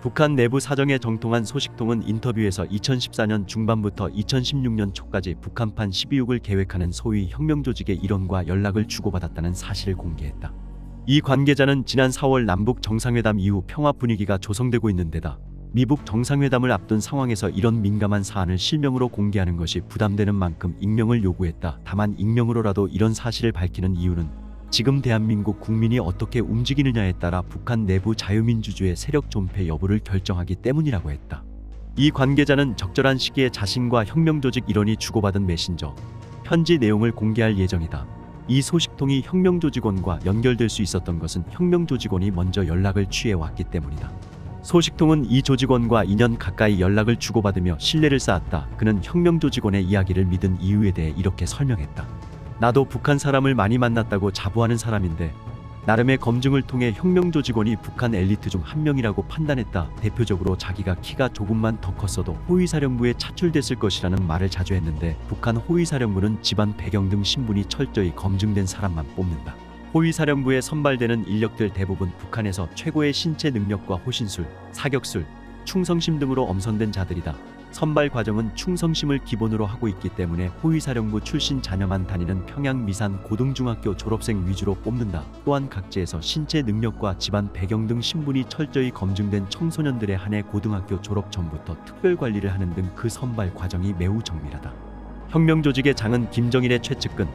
북한 내부 사정에 정통한 소식통은 인터뷰에서 2014년 중반부터 2016년 초까지 북한판 12.6을 계획하는 소위 혁명조직의 일원과 연락을 주고받았다는 사실을 공개했다. 이 관계자는 지난 4월 남북 정상회담 이후 평화 분위기가 조성되고 있는 데다 미북 정상회담을 앞둔 상황에서 이런 민감한 사안을 실명으로 공개하는 것이 부담되는 만큼 익명을 요구했다. 다만 익명으로라도 이런 사실을 밝히는 이유는 지금 대한민국 국민이 어떻게 움직이느냐에 따라 북한 내부 자유민주주의 세력 존폐 여부를 결정하기 때문이라고 했다. 이 관계자는 적절한 시기에 자신과 혁명조직 일원이 주고받은 메신저, 편지 내용을 공개할 예정이다. 이 소식통이 혁명조직원과 연결될 수 있었던 것은 혁명조직원이 먼저 연락을 취해왔기 때문이다. 소식통은 이 조직원과 2년 가까이 연락을 주고받으며 신뢰를 쌓았다. 그는 혁명조직원의 이야기를 믿은 이유에 대해 이렇게 설명했다. 나도 북한 사람을 많이 만났다고 자부하는 사람인데 나름의 검증을 통해 혁명조직원이 북한 엘리트 중 한 명이라고 판단했다. 대표적으로 자기가 키가 조금만 더 컸어도 호위사령부에 차출됐을 것이라는 말을 자주 했는데 북한 호위사령부는 집안 배경 등 신분이 철저히 검증된 사람만 뽑는다. 호위사령부에 선발되는 인력들 대부분 북한에서 최고의 신체 능력과 호신술, 사격술, 충성심 등으로 엄선된 자들이다. 선발 과정은 충성심을 기본으로 하고 있기 때문에 호위사령부 출신 자녀만 다니는 평양 미산 고등중학교 졸업생 위주로 뽑는다. 또한 각지에서 신체 능력과 집안 배경 등 신분이 철저히 검증된 청소년들에 한해 고등학교 졸업 전부터 특별 관리를 하는 등 그 선발 과정이 매우 정밀하다. 혁명조직의 장은 김정일의 최측근.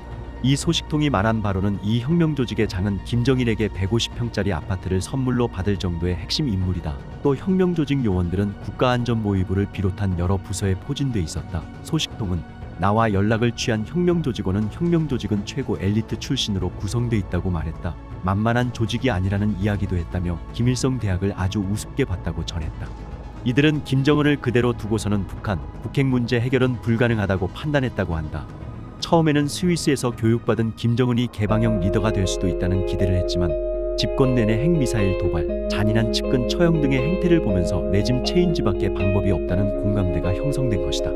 이 소식통이 말한 바로는 이 혁명조직의 장은 김정일에게 150평짜리 아파트를 선물로 받을 정도의 핵심 인물이다. 또 혁명조직 요원들은 국가안전보위부를 비롯한 여러 부서에 포진돼 있었다. 소식통은 나와 연락을 취한 혁명조직은 최고 엘리트 출신으로 구성돼 있다고 말했다. 만만한 조직이 아니라는 이야기도 했다며 김일성 대학을 아주 우습게 봤다고 전했다. 이들은 김정은을 그대로 두고서는 북핵 문제 해결은 불가능하다고 판단했다고 한다. 처음에는 스위스에서 교육받은 김정은이 개방형 리더가 될 수도 있다는 기대를 했지만 집권 내내 핵미사일 도발, 잔인한 측근 처형 등의 행태를 보면서 레짐 체인지밖에 방법이 없다는 공감대가 형성된 것이다.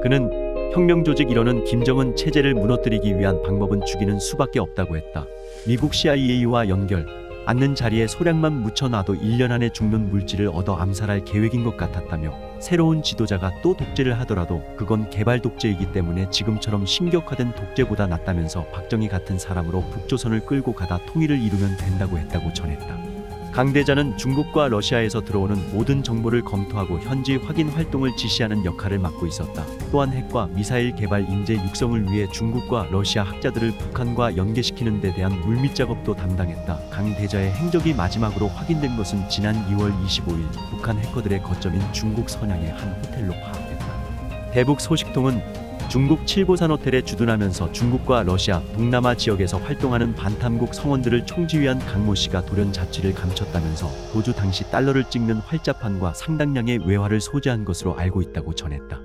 그는 혁명조직 일원은 김정은 체제를 무너뜨리기 위한 방법은 죽이는 수밖에 없다고 했다. 미국 CIA와 연결, 앉는 자리에 소량만 묻혀놔도 1년 안에 죽는 물질을 얻어 암살할 계획인 것 같았다며 새로운 지도자가 또 독재를 하더라도 그건 개발 독재이기 때문에 지금처럼 심격화된 독재보다 낫다면서 박정희 같은 사람으로 북조선을 끌고 가다 통일을 이루면 된다고 했다고 전했다. 강대자는 중국과 러시아에서 들어오는 모든 정보를 검토하고 현지 확인 활동을 지시하는 역할을 맡고 있었다. 또한 핵과 미사일 개발 인재 육성을 위해 중국과 러시아 학자들을 북한과 연계시키는 데 대한 물밑 작업도 담당했다. 강대자의 행적이 마지막으로 확인된 것은 지난 2월 25일 북한 해커들의 거점인 중국 선양의 한 호텔로 파악됐다. 대북 소식통은 중국 칠보산 호텔에 주둔하면서 중국과 러시아, 동남아 지역에서 활동하는 반탐국 성원들을 총지휘한 강모 씨가 돌연 자취를 감췄다면서 도주 당시 달러를 찍는 활자판과 상당량의 외화를 소지한 것으로 알고 있다고 전했다.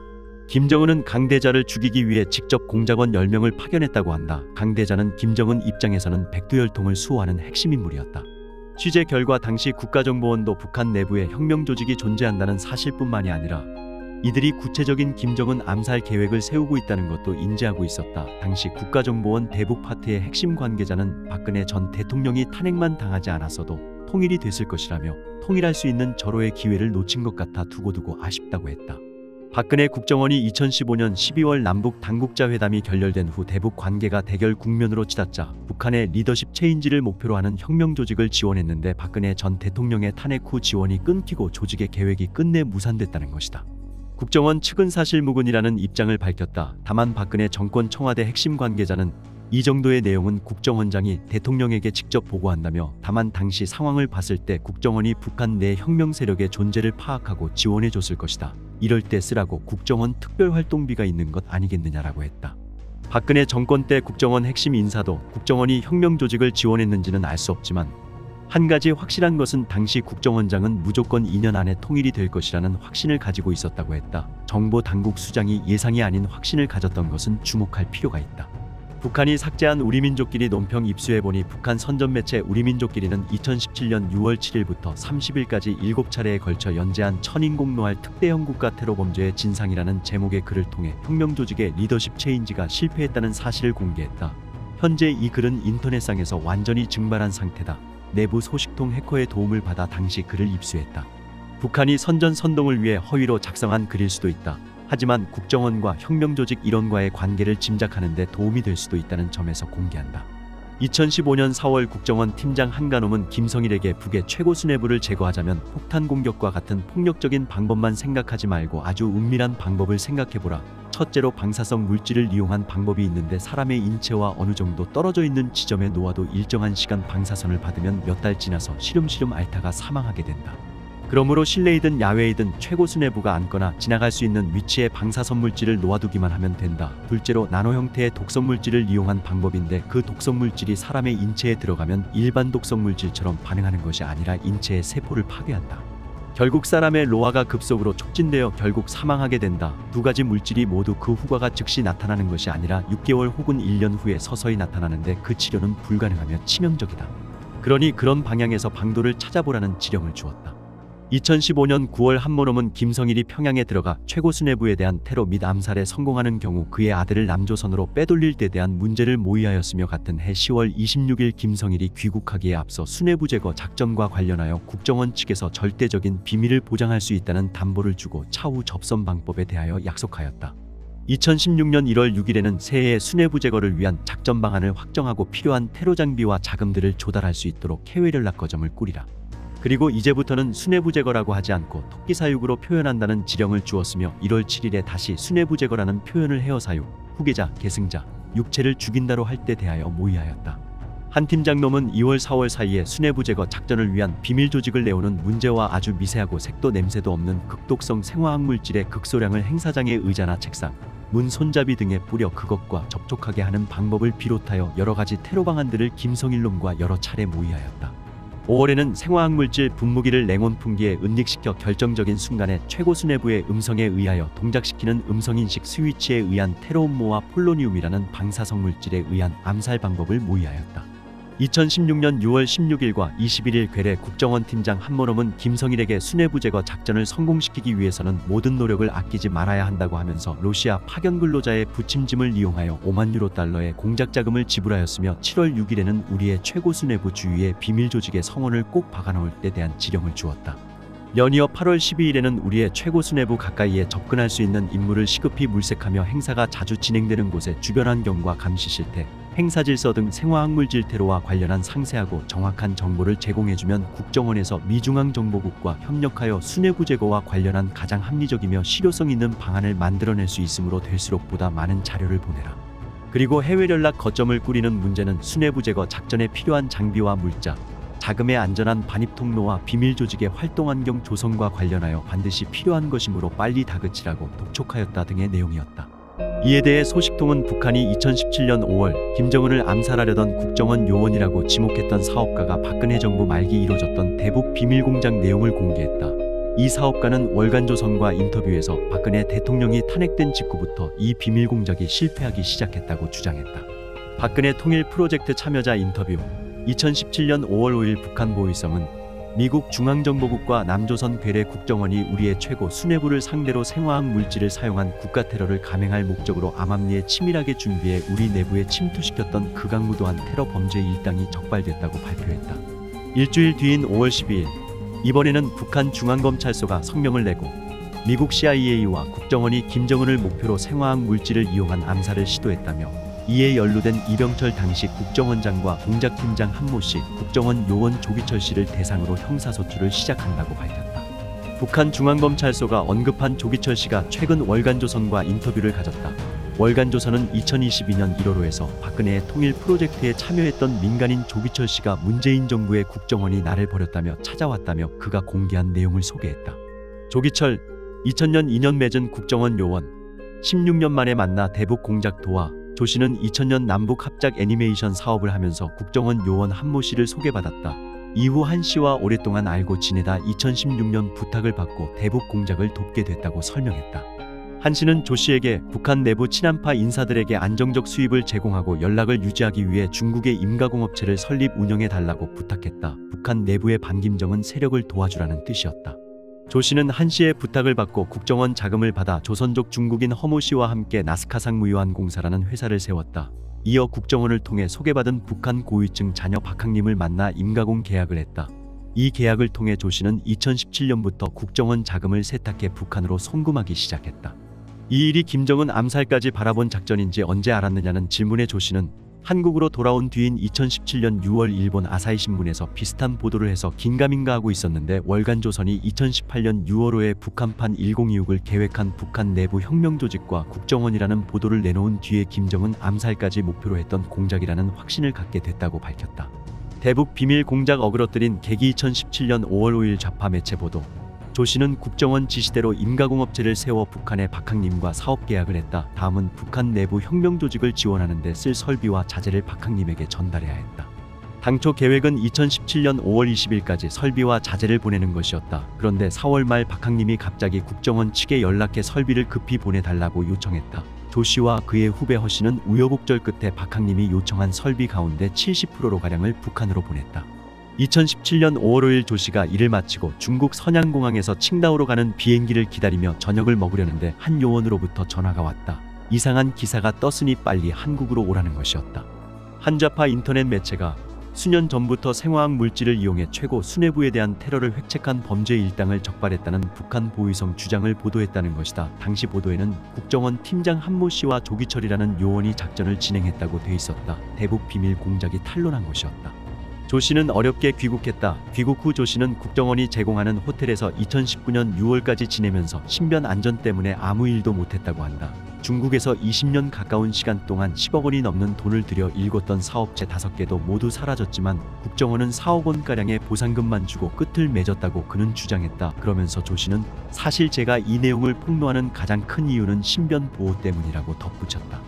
김정은은 강대자를 죽이기 위해 직접 공작원 10명을 파견했다고 한다. 강대자는 김정은 입장에서는 백두혈통을 수호하는 핵심 인물이었다. 취재 결과 당시 국가정보원도 북한 내부에 혁명조직이 존재한다는 사실뿐만이 아니라 이들이 구체적인 김정은 암살 계획을 세우고 있다는 것도 인지하고 있었다. 당시 국가정보원 대북 파트의 핵심 관계자는 박근혜 전 대통령이 탄핵만 당하지 않았어도 통일이 됐을 것이라며 통일할 수 있는 절호의 기회를 놓친 것 같아 두고두고 아쉽다고 했다. 박근혜 국정원이 2015년 12월 남북 당국자 회담이 결렬된 후 대북 관계가 대결 국면으로 치닫자 북한의 리더십 체인지를 목표로 하는 혁명조직을 지원했는데 박근혜 전 대통령의 탄핵 후 지원이 끊기고 조직의 계획이 끝내 무산됐다는 것이다. 국정원 측은 사실무근이라는 입장을 밝혔다. 다만 박근혜 정권 청와대 핵심 관계자는 이 정도의 내용은 국정원장이 대통령에게 직접 보고한다며 다만 당시 상황을 봤을 때 국정원이 북한 내 혁명 세력의 존재를 파악하고 지원해줬을 것이다. 이럴 때 쓰라고 국정원 특별활동비가 있는 것 아니겠느냐라고 했다. 박근혜 정권 때 국정원 핵심 인사도 국정원이 혁명조직을 지원했는지는 알 수 없지만 한 가지 확실한 것은 당시 국정원장은 무조건 2년 안에 통일이 될 것이라는 확신을 가지고 있었다고 했다. 정보당국 수장이 예상이 아닌 확신을 가졌던 것은 주목할 필요가 있다. 북한이 삭제한 우리민족끼리 논평 입수해보니 북한 선전매체 우리민족끼리는 2017년 6월 7일부터 30일까지 7차례에 걸쳐 연재한 천인공노할 특대형 국가 테러 범죄의 진상이라는 제목의 글을 통해 혁명조직의 리더십 체인지가 실패했다는 사실을 공개했다. 현재 이 글은 인터넷상에서 완전히 증발한 상태다. 내부 소식통 해커의 도움을 받아 당시 글을 입수했다. 북한이 선전선동을 위해 허위로 작성한 글일 수도 있다. 하지만 국정원과 혁명조직 일원과의 관계를 짐작하는 데 도움이 될 수도 있다는 점에서 공개한다. 2015년 4월 국정원 팀장 한간홈은 김성일에게 북의 최고 수뇌부를 제거하자면 폭탄 공격과 같은 폭력적인 방법만 생각하지 말고 아주 은밀한 방법을 생각해보라. 첫째로 방사성 물질을 이용한 방법이 있는데 사람의 인체와 어느 정도 떨어져 있는 지점에 놓아도 일정한 시간 방사선을 받으면 몇 달 지나서 시름시름 앓다가 사망하게 된다. 그러므로 실내이든 야외이든 최고 수뇌부가 앉거나 지나갈 수 있는 위치에 방사선 물질을 놓아두기만 하면 된다. 둘째로 나노 형태의 독성 물질을 이용한 방법인데 그 독성 물질이 사람의 인체에 들어가면 일반 독성 물질처럼 반응하는 것이 아니라 인체의 세포를 파괴한다. 결국 사람의 로화가 급속으로 촉진되어 결국 사망하게 된다. 두 가지 물질이 모두 그 후과가 즉시 나타나는 것이 아니라 6개월 혹은 1년 후에 서서히 나타나는데 그 치료는 불가능하며 치명적이다. 그러니 그런 방향에서 방도를 찾아보라는 지령을 주었다. 2015년 9월 한모놈은 김성일이 평양에 들어가 최고 수뇌부에 대한 테러 및 암살에 성공하는 경우 그의 아들을 남조선으로 빼돌릴 데 대한 문제를 모의하였으며 같은 해 10월 26일 김성일이 귀국하기에 앞서 수뇌부 제거 작전과 관련하여 국정원 측에서 절대적인 비밀을 보장할 수 있다는 담보를 주고 차후 접선 방법에 대하여 약속하였다. 2016년 1월 6일에는 새해의 수뇌부 제거를 위한 작전 방안을 확정하고 필요한 테러 장비와 자금들을 조달할 수 있도록 해외 연락 거점을 꾸리라. 그리고 이제부터는 수뇌부 제거라고 하지 않고 토끼 사육으로 표현한다는 지령을 주었으며 1월 7일에 다시 수뇌부 제거라는 표현을 헤어 사육, 후계자, 계승자, 육체를 죽인다로 할 때 대하여 모의하였다. 한 팀장놈은 2월 4월 사이에 수뇌부 제거 작전을 위한 비밀 조직을 내오는 문제와 아주 미세하고 색도 냄새도 없는 극독성 생화학 물질의 극소량을 행사장의 의자나 책상, 문 손잡이 등에 뿌려 그것과 접촉하게 하는 방법을 비롯하여 여러 가지 테러 방안들을 김성일놈과 여러 차례 모의하였다. 5월에는 생화학 물질 분무기를 냉온 풍기에 은닉시켜 결정적인 순간에 최고 수뇌부의 음성에 의하여 동작시키는 음성인식 스위치에 의한 테러 음모와 폴로니움이라는 방사성 물질에 의한 암살 방법을 모의하였다. 2016년 6월 16일과 21일 괴뢰 국정원 팀장 한모놈은 김성일에게 수뇌부 제거 작전을 성공시키기 위해서는 모든 노력을 아끼지 말아야 한다고 하면서 러시아 파견 근로자의 부침짐을 이용하여 5만 유로 달러의 공작 자금을 지불하였으며 7월 6일에는 우리의 최고 수뇌부 주위에 비밀 조직의 성원을 꼭 박아놓을 때 대한 지령을 주었다. 연이어 8월 12일에는 우리의 최고 수뇌부 가까이에 접근할 수 있는 인물을 시급히 물색하며 행사가 자주 진행되는 곳의 주변 환경과 감시 실태, 행사 질서 등 생화학 물질 테러와 관련한 상세하고 정확한 정보를 제공해주면 국정원에서 미중앙정보국과 협력하여 수뇌부 제거와 관련한 가장 합리적이며 실효성 있는 방안을 만들어낼 수 있으므로 될수록 보다 많은 자료를 보내라. 그리고 해외 연락 거점을 꾸리는 문제는 수뇌부 제거 작전에 필요한 장비와 물자, 자금의 안전한 반입 통로와 비밀 조직의 활동 환경 조성과 관련하여 반드시 필요한 것이므로 빨리 다그치라고 독촉하였다 등의 내용이었다. 이에 대해 소식통은 북한이 2017년 5월 김정은을 암살하려던 국정원 요원이라고 지목했던 사업가가 박근혜 정부 말기 이뤄졌던 대북 비밀공작 내용을 공개했다. 이 사업가는 월간조선과 인터뷰에서 박근혜 대통령이 탄핵된 직후부터 이 비밀공작이 실패하기 시작했다고 주장했다. 박근혜 통일 프로젝트 참여자 인터뷰 2017년 5월 5일 북한 보위성은 미국 중앙정보국과 남조선 괴뢰 국정원이 우리의 최고 수뇌부를 상대로 생화학 물질을 사용한 국가 테러를 감행할 목적으로 암암리에 치밀하게 준비해 우리 내부에 침투시켰던 극악무도한 테러 범죄 일당이 적발됐다고 발표했다. 일주일 뒤인 5월 12일 이번에는 북한 중앙검찰서가 성명을 내고 미국 CIA와 국정원이 김정은을 목표로 생화학 물질을 이용한 암살을 시도했다며 이에 연루된 이병철 당시 국정원장과 공작팀장 한모 씨, 국정원 요원 조기철 씨를 대상으로 형사소추를 시작한다고 밝혔다. 북한 중앙검찰서가 언급한 조기철 씨가 최근 월간조선과 인터뷰를 가졌다. 월간조선은 2022년 1월호에서 박근혜의 통일 프로젝트에 참여했던 민간인 조기철 씨가 문재인 정부의 국정원이 나를 버렸다며 찾아왔다며 그가 공개한 내용을 소개했다. 조기철, 2000년 2년 맺은 국정원 요원, 16년 만에 만나 대북 공작 도와 조 씨는 2000년 남북 합작 애니메이션 사업을 하면서 국정원 요원 한모 씨를 소개받았다. 이후 한 씨와 오랫동안 알고 지내다 2016년 부탁을 받고 대북 공작을 돕게 됐다고 설명했다. 한 씨는 조 씨에게 북한 내부 친한파 인사들에게 안정적 수입을 제공하고 연락을 유지하기 위해 중국의 임가공업체를 설립 운영해 달라고 부탁했다. 북한 내부의 반김정은 세력을 도와주라는 뜻이었다. 조 씨는 한 씨의 부탁을 받고 국정원 자금을 받아 조선족 중국인 허모 씨와 함께 나스카상 무유한공사라는 회사를 세웠다. 이어 국정원을 통해 소개받은 북한 고위층 자녀 박학림을 만나 임가공 계약을 했다. 이 계약을 통해 조 씨는 2017년부터 국정원 자금을 세탁해 북한으로 송금하기 시작했다. 이 일이 김정은 암살까지 바라본 작전인지 언제 알았느냐는 질문에 조 씨는 한국으로 돌아온 뒤인 2017년 6월 일본 아사히 신문에서 비슷한 보도를 해서 긴가민가하고 있었는데 월간조선이 2018년 6월 5에 북한판 1026을 계획한 북한 내부 혁명조직과 국정원이라는 보도를 내놓은 뒤에 김정은 암살까지 목표로 했던 공작이라는 확신을 갖게 됐다고 밝혔다. 대북 비밀 공작 어그러뜨린 계기 2017년 5월 5일 좌파 매체 보도. 조 씨는 국정원 지시대로 임가공업체를 세워 북한의 박항님과 사업 계약을 했다. 다음은 북한 내부 혁명조직을 지원하는 데 쓸 설비와 자재를 박항님에게 전달해야 했다. 당초 계획은 2017년 5월 20일까지 설비와 자재를 보내는 것이었다. 그런데 4월 말 박항님이 갑자기 국정원 측에 연락해 설비를 급히 보내달라고 요청했다. 조 씨와 그의 후배 허 씨는 우여곡절 끝에 박항님이 요청한 설비 가운데 70%로 가량을 북한으로 보냈다. 2017년 5월 5일 조 씨가 일을 마치고 중국 선양공항에서 칭다오로 가는 비행기를 기다리며 저녁을 먹으려는데 한 요원으로부터 전화가 왔다. 이상한 기사가 떴으니 빨리 한국으로 오라는 것이었다. 한좌파 인터넷 매체가 수년 전부터 생화학 물질을 이용해 최고 수뇌부에 대한 테러를 획책한 범죄 일당을 적발했다는 북한 보위성 주장을 보도했다는 것이다. 당시 보도에는 국정원 팀장 한모 씨와 조기철이라는 요원이 작전을 진행했다고 돼 있었다. 대북 비밀 공작이 탄로난 것이었다. 조 씨는 어렵게 귀국했다. 귀국 후 조 씨는 국정원이 제공하는 호텔에서 2019년 6월까지 지내면서 신변 안전 때문에 아무 일도 못했다고 한다. 중국에서 20년 가까운 시간 동안 10억 원이 넘는 돈을 들여 일궜던 사업체 5개도 모두 사라졌지만 국정원은 4억 원가량의 보상금만 주고 끝을 맺었다고 그는 주장했다. 그러면서 조 씨는 사실 제가 이 내용을 폭로하는 가장 큰 이유는 신변 보호 때문이라고 덧붙였다.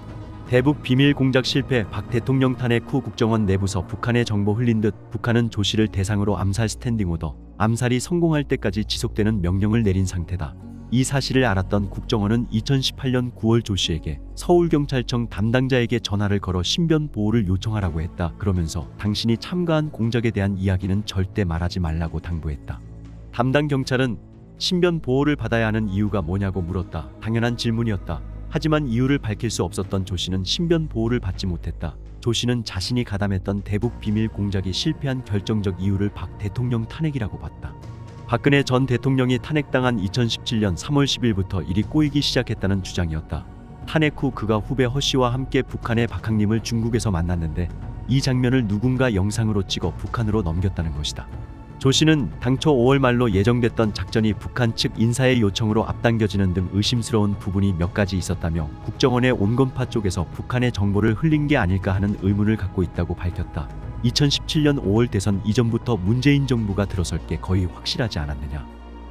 대북 비밀 공작 실패. 박 대통령 탄핵 후 국정원 내부서 북한의 정보 흘린 듯 북한은 조 씨를 대상으로 암살 스탠딩 오더, 암살이 성공할 때까지 지속되는 명령을 내린 상태다. 이 사실을 알았던 국정원은 2018년 9월 조 씨에게 서울경찰청 담당자에게 전화를 걸어 신변 보호를 요청하라고 했다. 그러면서 당신이 참가한 공작에 대한 이야기는 절대 말하지 말라고 당부했다. 담당 경찰은 신변 보호를 받아야 하는 이유가 뭐냐고 물었다. 당연한 질문이었다. 하지만 이유를 밝힐 수 없었던 조 씨는 신변 보호를 받지 못했다. 조 씨는 자신이 가담했던 대북 비밀 공작이 실패한 결정적 이유를 박 대통령 탄핵이라고 봤다. 박근혜 전 대통령이 탄핵당한 2017년 3월 10일부터 일이 꼬이기 시작했다는 주장이었다. 탄핵 후 그가 후배 허 씨와 함께 북한의 박항님을 중국에서 만났는데 이 장면을 누군가 영상으로 찍어 북한으로 넘겼다는 것이다. 조 씨는 당초 5월 말로 예정됐던 작전이 북한 측 인사의 요청으로 앞당겨지는 등 의심스러운 부분이 몇 가지 있었다며 국정원의 온건파 쪽에서 북한의 정보를 흘린 게 아닐까 하는 의문을 갖고 있다고 밝혔다. 2017년 5월 대선 이전부터 문재인 정부가 들어설 게 거의 확실하지 않았느냐.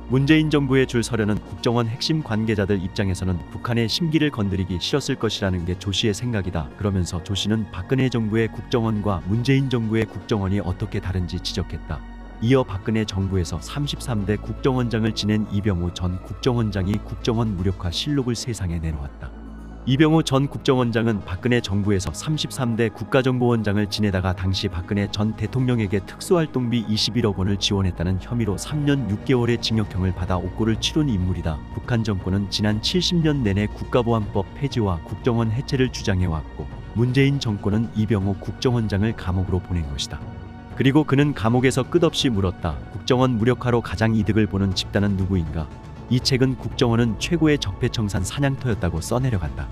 문재인 정부의 줄 서려는 국정원 핵심 관계자들 입장에서는 북한의 심기를 건드리기 싫었을 것이라는 게 조 씨의 생각이다. 그러면서 조 씨는 박근혜 정부의 국정원과 문재인 정부의 국정원이 어떻게 다른지 지적했다. 이어 박근혜 정부에서 33대 국정원장을 지낸 이병우 전 국정원장이 국정원 무력화 실록을 세상에 내놓았다. 이병우 전 국정원장은 박근혜 정부에서 33대 국가정보원장을 지내다가 당시 박근혜 전 대통령에게 특수활동비 21억 원을 지원했다는 혐의로 3년 6개월의 징역형을 받아 옥고를 치룬 인물이다. 북한 정권은 지난 70년 내내 국가보안법 폐지와 국정원 해체를 주장해왔고 문재인 정권은 이병우 국정원장을 감옥으로 보낸 것이다. 그리고 그는 감옥에서 끝없이 물었다. 국정원 무력화로 가장 이득을 보는 집단은 누구인가? 이 책은 국정원은 최고의 적폐청산 사냥터였다고 써내려간다.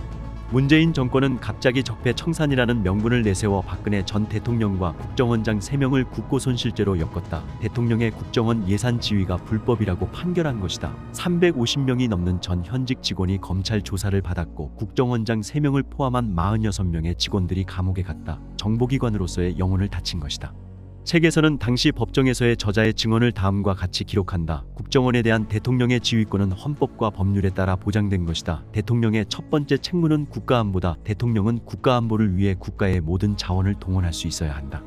문재인 정권은 갑자기 적폐청산이라는 명분을 내세워 박근혜 전 대통령과 국정원장 3명을 국고손실죄로 엮었다. 대통령의 국정원 예산 지휘가 불법이라고 판결한 것이다. 350명이 넘는 전 현직 직원이 검찰 조사를 받았고 국정원장 3명을 포함한 46명의 직원들이 감옥에 갔다. 정보기관으로서의 영혼을 다친 것이다. 책에서는 당시 법정에서의 저자의 증언을 다음과 같이 기록한다. 국정원에 대한 대통령의 지휘권은 헌법과 법률에 따라 보장된 것이다. 대통령의 첫 번째 책무는 국가안보다. 대통령은 국가안보를 위해 국가의 모든 자원을 동원할 수 있어야 한다.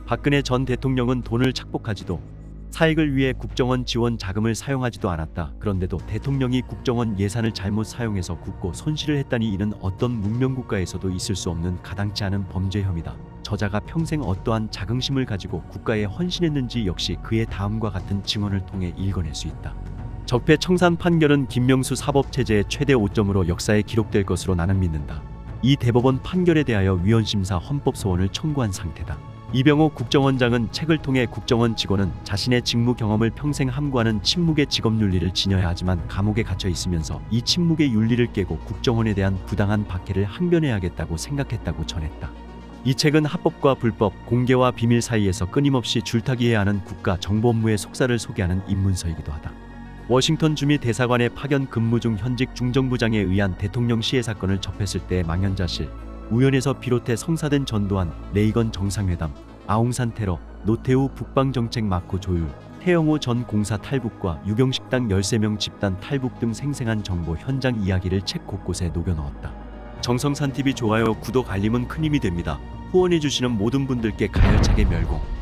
박근혜 전 대통령은 돈을 착복하지도 사익을 위해 국정원 지원 자금을 사용하지도 않았다. 그런데도 대통령이 국정원 예산을 잘못 사용해서 국고 손실을 했다니 이는 어떤 문명국가에서도 있을 수 없는 가당치 않은 범죄 혐의다. 저자가 평생 어떠한 자긍심을 가지고 국가에 헌신했는지 역시 그의 다음과 같은 증언을 통해 읽어낼 수 있다. 적폐청산 판결은 김명수 사법체제의 최대 오점으로 역사에 기록될 것으로 나는 믿는다. 이 대법원 판결에 대하여 위헌심사 헌법소원을 청구한 상태다. 이병호 국정원장은 책을 통해 국정원 직원은 자신의 직무 경험을 평생 함구하는 침묵의 직업 윤리를 지녀야 하지만 감옥에 갇혀 있으면서 이 침묵의 윤리를 깨고 국정원에 대한 부당한 박해를 항변해야겠다고 생각했다고 전했다. 이 책은 합법과 불법, 공개와 비밀 사이에서 끊임없이 줄타기해야 하는 국가 정보 업무의 속살을 소개하는 입문서이기도 하다. 워싱턴 주미 대사관에 파견 근무 중 현직 중정부장에 의한 대통령 시해 사건을 접했을 때의 망연자실, 우연에서 비롯해 성사된 전두환, 레이건 정상회담, 아웅산 테러, 노태우 북방정책 마코 조율, 태영호 전 공사 탈북과 유경식당 13명 집단 탈북 등 생생한 정보 현장 이야기를 책 곳곳에 녹여넣었다. 정성산TV 좋아요, 구독, 알림은 큰 힘이 됩니다. 후원해주시는 모든 분들께 가열차게 멸공.